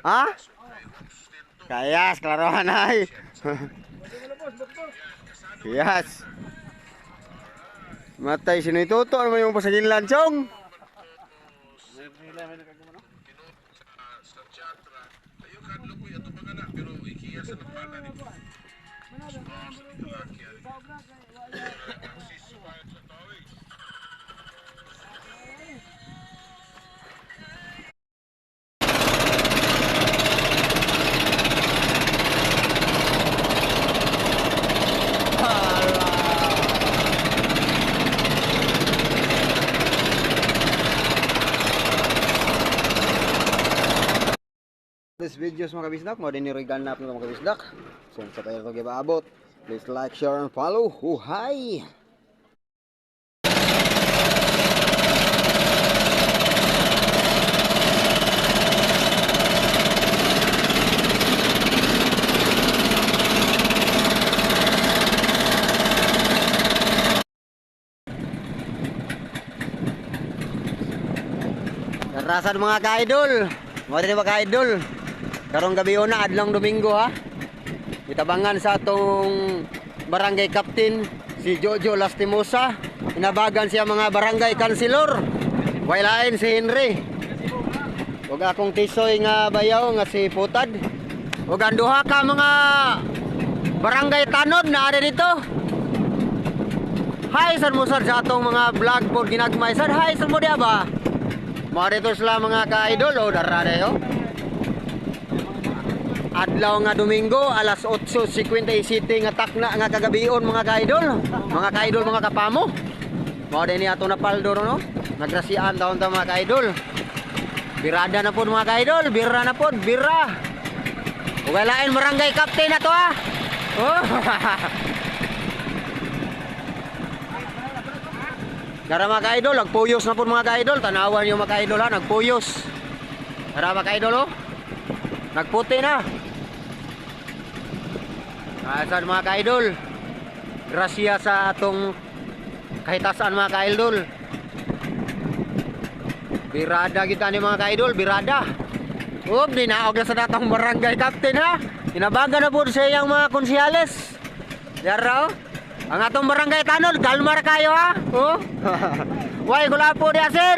Ha? Kayas, klarohan ay. Yes. Matay sino ituto ano yung pasagin lansong? This videos mga kabisdak, mo din ni-reganap ng mga kabisdak. So sa tayo ito gibaabot. Please like, share, and follow. Hi! Karasan mga ka-idol. Mo din mga ka-idol. Karong gabi na adlong Domingo ha. Itabangan sa atong barangay captain si Jojo Lastimosa. Inabagan siya mga barangay kansilor. Wailain si Henry. Ug akong tisoy nga bayaw nga si Putad. Ug ang duha ka mga barangay tanod na ada dito. Hi sir mo sir sa atong mga vlog po ginagmay sir. Hi sir mo dia ba? Mo dito sila mga ka-idol o darade yo. Adlaw nga Domingo, alas 8:57 nga takna nga kagabion mga ka-idol. Mga ka-idol, mga kapamo. Mao din ni ato na paldor no. Nagrasian taon ta mga ka-idol. Birada na pod mga ka-idol, bira na pod, bira. Walain barangay captain na to ha. Oh. Dara mga ka-idol, nagpuyos na pod mga ka-idol. Tanawan yung mga ka-idol ha, nagpuyos. Dara mga ka-idol oh. Nagputi na. Asan mga ka-idol? Grasya sa atong kahitasan mga ka-idol. Birada kita ni mga ka-idol, birada. Dinaog na sa datang barangay captain ha. Inabaga na po sa iyang mga konsyales. Yara oh. Ang atong barangay tanod, kalmar kayo ha. Oh. Way gula po dia sir.